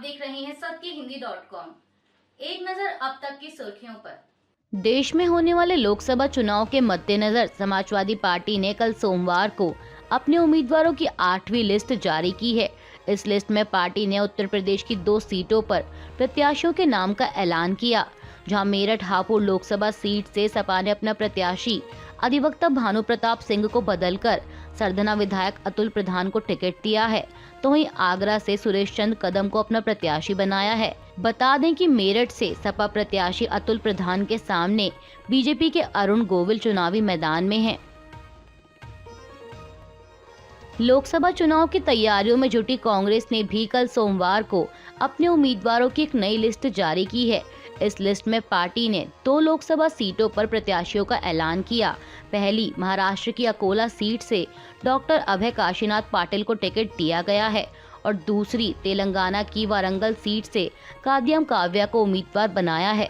देख रहे हैं सत्यहिंदी.com। एक नजर अब तक की सुर्खियों पर। देश में होने वाले लोकसभा चुनाव के मद्देनजर समाजवादी पार्टी ने कल सोमवार को अपने उम्मीदवारों की 8वीं लिस्ट जारी की है। इस लिस्ट में पार्टी ने उत्तर प्रदेश की 2 सीटों पर प्रत्याशियों के नाम का ऐलान किया, जहां मेरठ हापुड़ लोकसभा सीट से सपा ने अपना प्रत्याशी अधिवक्ता भानु प्रताप सिंह को बदलकर सरधना विधायक अतुल प्रधान को टिकट दिया है, तो वहीं आगरा से सुरेश चंद्र कदम को अपना प्रत्याशी बनाया है। बता दें कि मेरठ से सपा प्रत्याशी अतुल प्रधान के सामने बीजेपी के अरुण गोविल चुनावी मैदान में हैं। लोकसभा चुनाव की तैयारियों में जुटी कांग्रेस ने भी कल सोमवार को अपने उम्मीदवारों की एक नई लिस्ट जारी की है। इस लिस्ट में पार्टी ने 2 लोकसभा सीटों पर प्रत्याशियों का ऐलान किया। पहली महाराष्ट्र की अकोला सीट से डॉक्टर अभय काशीनाथ पाटिल को टिकट दिया गया है और दूसरी तेलंगाना की वारंगल सीट से कादियम काव्या को उम्मीदवार बनाया है।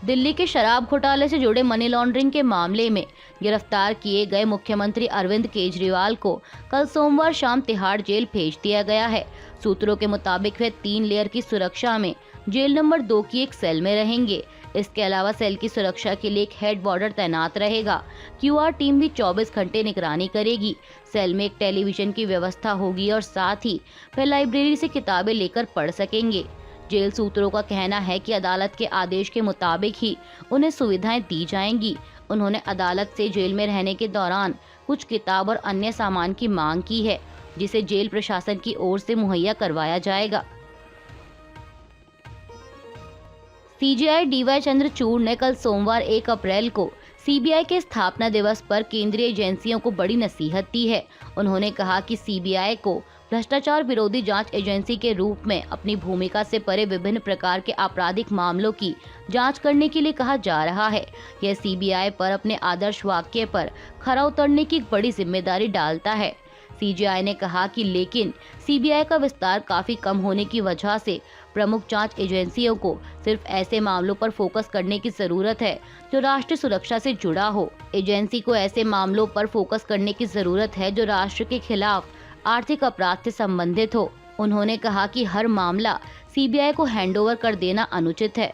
दिल्ली के शराब घोटाले से जुड़े मनी लॉन्ड्रिंग के मामले में गिरफ्तार किए गए मुख्यमंत्री अरविंद केजरीवाल को कल सोमवार शाम तिहाड़ जेल भेज दिया गया है। सूत्रों के मुताबिक वे 3 लेयर की सुरक्षा में जेल नंबर 2 की एक सेल में रहेंगे। इसके अलावा सेल की सुरक्षा के लिए एक हेड वार्डर तैनात रहेगा। क्यूआर टीम भी 24 घंटे निगरानी करेगी। सेल में एक टेलीविजन की व्यवस्था होगी और साथ ही वे लाइब्रेरी से किताबें लेकर पढ़ सकेंगे। जेल सूत्रों का कहना है कि अदालत के आदेश के मुताबिक ही उन्हें सुविधाएं दी जाएंगी। उन्होंने अदालत से जेल में रहने के दौरान कुछ किताब और अन्य सामान की मांग की है, जिसे जेल प्रशासन की ओर से मुहैया करवाया जाएगा। सीजेआई डीवाई चंद्रचूड़ ने कल सोमवार 1 अप्रैल को सीबीआई के स्थापना दिवस पर केंद्रीय एजेंसियों को बड़ी नसीहत दी है। उन्होंने कहा कि सीबीआई को भ्रष्टाचार विरोधी जांच एजेंसी के रूप में अपनी भूमिका से परे विभिन्न प्रकार के आपराधिक मामलों की जांच करने के लिए कहा जा रहा है। यह सीबीआई पर अपने आदर्श वाक्य पर खरा उतरने की एक बड़ी जिम्मेदारी डालता है। सीजेआई ने कहा कि लेकिन सीबीआई का विस्तार काफी कम होने की वजह से प्रमुख जांच एजेंसियों को सिर्फ ऐसे मामलों पर फोकस करने की जरूरत है जो राष्ट्रीय सुरक्षा से जुड़ा हो। एजेंसी को ऐसे मामलों पर फोकस करने की जरूरत है जो राष्ट्र के खिलाफ आर्थिक अपराध से संबंधित हो। उन्होंने कहा कि हर मामला सीबीआई को हैंडओवर कर देना अनुचित है।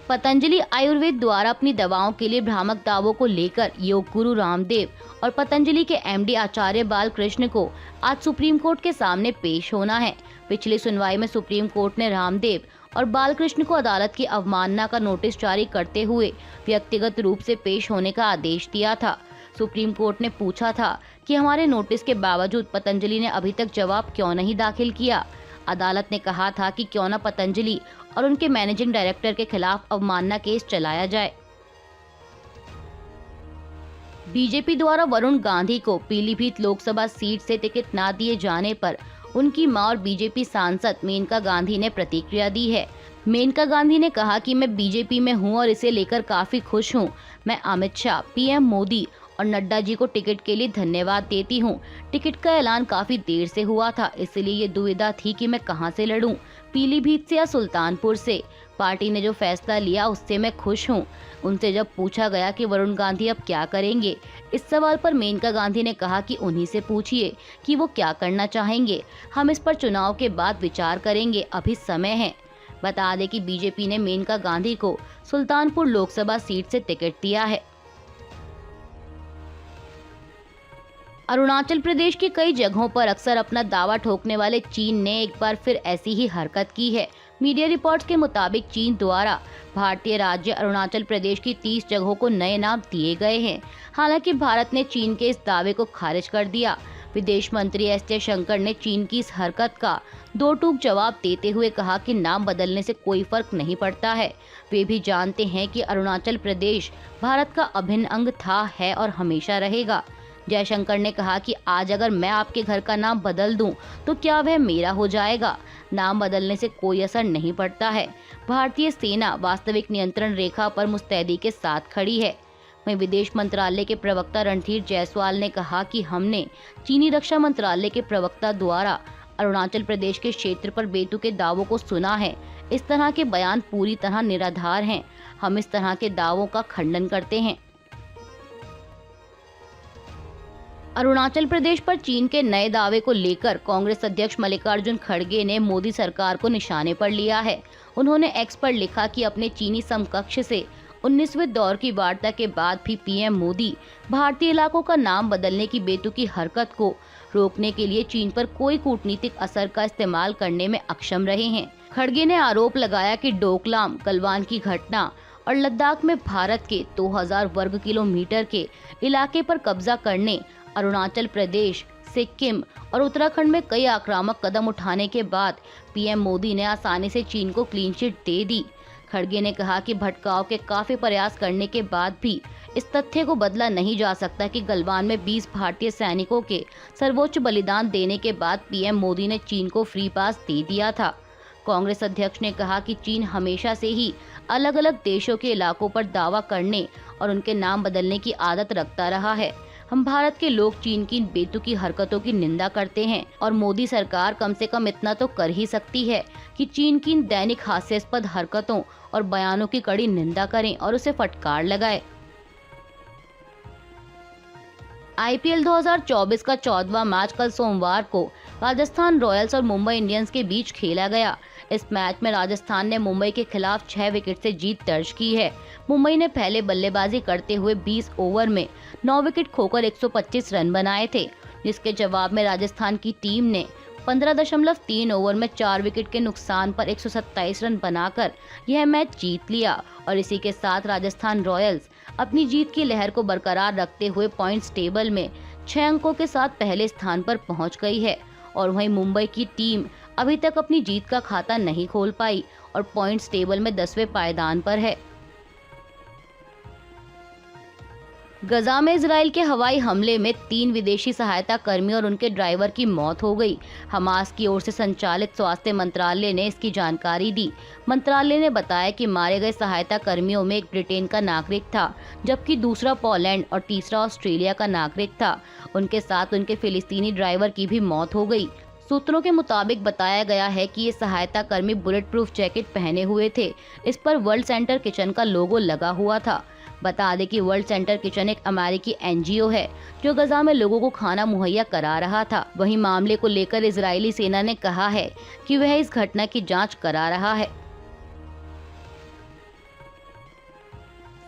पतंजलि आयुर्वेद द्वारा अपनी दवाओं के लिए भ्रामक दावों को लेकर योग गुरु रामदेव और पतंजलि के एमडी आचार्य बालकृष्ण को आज सुप्रीम कोर्ट के सामने पेश होना है। पिछली सुनवाई में सुप्रीम कोर्ट ने रामदेव और बालकृष्ण को अदालत की अवमानना का नोटिस जारी करते हुए व्यक्तिगत रूप से पेश होने का आदेश दिया था। सुप्रीम कोर्ट ने पूछा था कि हमारे नोटिस के बावजूद पतंजलि ने अभी तक जवाब क्यों नहीं दाखिल किया। अदालत ने कहा था कि क्यों न पतंजलि और उनके मैनेजिंग डायरेक्टर के खिलाफ अवमानना केस चलाया जाए। बीजेपी द्वारा वरुण गांधी को पीलीभीत लोकसभा सीट से टिकट न दिए जाने पर उनकी मां और बीजेपी सांसद मेनका गांधी ने प्रतिक्रिया दी है। मेनका गांधी ने कहा कि मैं बीजेपी में हूं और इसे लेकर काफी खुश हूं। मैं अमित शाह, पीएम मोदी और नड्डा जी को टिकट के लिए धन्यवाद देती हूं। टिकट का ऐलान काफी देर से हुआ था, इसलिए ये दुविधा थी कि मैं कहां से लड़ूं, पीलीभीत से या सुल्तानपुर से। पार्टी ने जो फैसला लिया उससे मैं खुश हूं। उनसे जब पूछा गया कि वरुण गांधी अब क्या करेंगे, इस सवाल पर मेनका गांधी ने कहा कि उन्हीं से पूछिए कि वो क्या करना चाहेंगे। हम इस पर चुनाव के बाद विचार करेंगे, अभी समय है। बता दें कि बीजेपी ने मेनका गांधी को सुल्तानपुर लोकसभा सीट से टिकट दिया है। अरुणाचल प्रदेश की कई जगहों पर अक्सर अपना दावा ठोकने वाले चीन ने एक बार फिर ऐसी ही हरकत की है। मीडिया रिपोर्ट्स के मुताबिक चीन द्वारा भारतीय राज्य अरुणाचल प्रदेश की 30 जगहों को नए नाम दिए गए हैं। हालांकि भारत ने चीन के इस दावे को खारिज कर दिया। विदेश मंत्री एस जयशंकर ने चीन की इस हरकत का दो टूक जवाब देते हुए कहा कि नाम बदलने से कोई फर्क नहीं पड़ता है। वे भी जानते हैं कि अरुणाचल प्रदेश भारत का अभिन्न अंग था, है और हमेशा रहेगा। जयशंकर ने कहा कि आज अगर मैं आपके घर का नाम बदल दूं तो क्या वह मेरा हो जाएगा? नाम बदलने से कोई असर नहीं पड़ता है। भारतीय सेना वास्तविक नियंत्रण रेखा पर मुस्तैदी के साथ खड़ी है। वहीं विदेश मंत्रालय के प्रवक्ता रणधीर जायसवाल ने कहा कि हमने चीनी रक्षा मंत्रालय के प्रवक्ता द्वारा अरुणाचल प्रदेश के क्षेत्र पर बेतुके दावों को सुना है। इस तरह के बयान पूरी तरह निराधार हैं। हम इस तरह के दावों का खंडन करते हैं। अरुणाचल प्रदेश पर चीन के नए दावे को लेकर कांग्रेस अध्यक्ष मल्लिकार्जुन खड़गे ने मोदी सरकार को निशाने पर लिया है। उन्होंने एक्स पर लिखा कि अपने चीनी समकक्ष से 19वें दौर की वार्ता के बाद भी पीएम मोदी भारतीय इलाकों का नाम बदलने की बेतुकी हरकत को रोकने के लिए चीन पर कोई कूटनीतिक असर का इस्तेमाल करने में अक्षम रहे हैं। खड़गे ने आरोप लगाया कि डोकलाम, गलवान की घटना और लद्दाख में भारत के 2000 वर्ग किलोमीटर के इलाके पर कब्जा करने, अरुणाचल प्रदेश, सिक्किम और उत्तराखंड में कई आक्रामक कदम उठाने के बाद पीएम मोदी ने आसानी से चीन को क्लीन चिट दे दी। खड़गे ने कहा कि भटकाव के काफी प्रयास करने के बाद भी इस तथ्य को बदला नहीं जा सकता कि गलवान में 20 भारतीय सैनिकों के सर्वोच्च बलिदान देने के बाद पीएम मोदी ने चीन को फ्री पास दे दिया था। कांग्रेस अध्यक्ष ने कहा कि चीन हमेशा से ही अलग अलग देशों के इलाकों पर दावा करने और उनके नाम बदलने की आदत रखता रहा है। हम भारत के लोग चीन की इन बेतुकी हरकतों की निंदा करते हैं और मोदी सरकार कम से कम इतना तो कर ही सकती है कि चीन की इन दैनिक हास्यास्पद हरकतों और बयानों की कड़ी निंदा करें और उसे फटकार लगाए। आईपीएल 2024 का 14वां मैच कल सोमवार को राजस्थान रॉयल्स और मुंबई इंडियंस के बीच खेला गया। इस मैच में राजस्थान ने मुंबई के खिलाफ 6 विकेट से जीत दर्ज की है। मुंबई ने पहले बल्लेबाजी करते हुए 20 ओवर में 9 विकेट खोकर 125 रन बनाए थे, जिसके जवाब में राजस्थान की टीम ने 15.3 ओवर में 4 विकेट के नुकसान पर 127 रन बनाकर यह मैच जीत लिया और इसी के साथ राजस्थान रॉयल्स अपनी जीत की लहर को बरकरार रखते हुए पॉइंट्स टेबल में 6 अंकों के साथ पहले स्थान पर पहुंच गई है। और वहीं मुंबई की टीम अभी तक अपनी जीत का खाता नहीं खोल पाई और पॉइंट्स टेबल में 10वें पायदान पर है। गजा में इजराइल के हवाई हमले में 3 विदेशी सहायता कर्मियों और उनके ड्राइवर की मौत हो गई। हमास की ओर से संचालित स्वास्थ्य मंत्रालय ने इसकी जानकारी दी। मंत्रालय ने बताया कि मारे गए सहायता कर्मियों में एक ब्रिटेन का नागरिक था, जबकि दूसरा पोलैंड और तीसरा ऑस्ट्रेलिया का नागरिक था। उनके साथ उनके फिलिस्तीनी ड्राइवर की भी मौत हो गई। सूत्रों के मुताबिक बताया गया है कि ये सहायता कर्मी बुलेट प्रूफ जैकेट पहने हुए थे। इस पर वर्ल्ड सेंटर किचन का लोगो लगा हुआ था। बता दें कि वर्ल्ड सेंटर किचन एक अमेरिकी एनजीओ है जो गजा में लोगों को खाना मुहैया करा रहा था। वहीं मामले को लेकर इजरायली सेना ने कहा है कि वह इस घटना की जांच करा रहा है।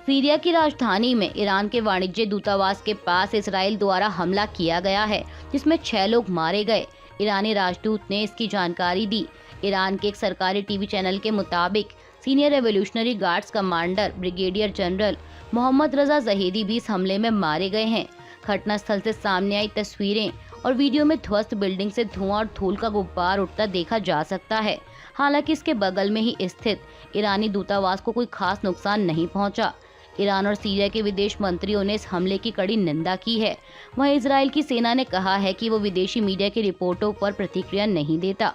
सीरिया की राजधानी में ईरान के वाणिज्य दूतावास के पास इसराइल द्वारा हमला किया गया है, जिसमें 6 लोग मारे गए। ईरानी राजदूत ने इसकी जानकारी दी। ईरान के एक सरकारी टीवी चैनल के मुताबिक senior revolutionary guards commander brigadier general Mohammad Reza Zahedi भी इस हमले में मारे गए हैं। घटनास्थल से सामने आई तस्वीरें और वीडियो में ध्वस्त बिल्डिंग से धुआं और धूल का गुब्बार उठता देखा जा सकता है। हालांकि इसके बगल में ही स्थित ईरानी दूतावास को कोई खास नुकसान नहीं पहुंचा। ईरान और सीरिया के विदेश मंत्रियों ने इस हमले की कड़ी निंदा की है। वहीं इजराइल की सेना ने कहा है कि वो विदेशी मीडिया की रिपोर्टों पर प्रतिक्रिया नहीं देता।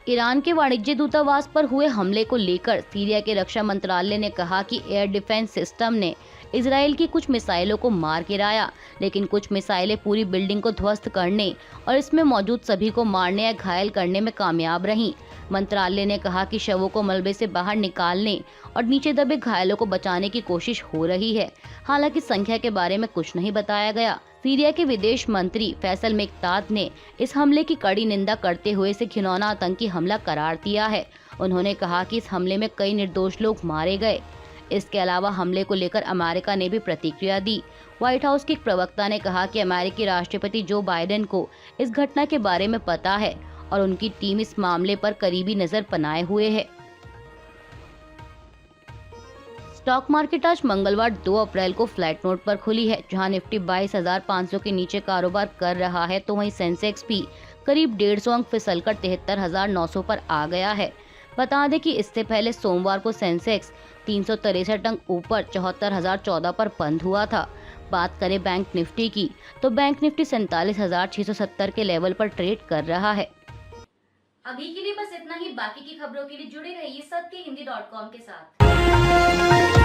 ईरान के वाणिज्य दूतावास पर हुए हमले को लेकर सीरिया के रक्षा मंत्रालय ने कहा कि एयर डिफेंस सिस्टम ने इजराइल की कुछ मिसाइलों को मार गिराया, लेकिन कुछ मिसाइलें पूरी बिल्डिंग को ध्वस्त करने और इसमें मौजूद सभी को मारने या घायल करने में कामयाब रहीं। मंत्रालय ने कहा कि शवों को मलबे से बाहर निकालने और नीचे दबे घायलों को बचाने की कोशिश हो रही है। हालांकि संख्या के बारे में कुछ नहीं बताया गया। सीरिया के विदेश मंत्री फैसल मेक्ताद ने इस हमले की कड़ी निंदा करते हुए इसे घिनौना आतंकी हमला करार दिया है। उन्होंने कहा कि इस हमले में कई निर्दोष लोग मारे गए। इसके अलावा हमले को लेकर अमेरिका ने भी प्रतिक्रिया दी। व्हाइट हाउस के एक प्रवक्ता ने कहा कि अमेरिकी राष्ट्रपति जो बाइडेन को इस घटना के बारे में पता है और उनकी टीम इस मामले पर करीबी नजर बनाए हुए है। स्टॉक मार्केट आज मंगलवार 2 अप्रैल को फ्लैट नोट पर खुली है, जहां निफ्टी 22,500 के नीचे कारोबार कर रहा है, तो वहीं सेंसेक्स भी करीब 150 अंक फिसलकर 73,900 पर आ गया है। बता दें कि इससे पहले सोमवार को सेंसेक्स 363 अंक ऊपर 74,014 पर बंद हुआ था। बात करें बैंक निफ्टी की, तो बैंक निफ्टी 47,670 के लेवल पर ट्रेड कर रहा है। अभी के लिए बस इतना ही। बाकी की खबरों के लिए जुड़े रहिए सत्य हिंदी.com के साथ।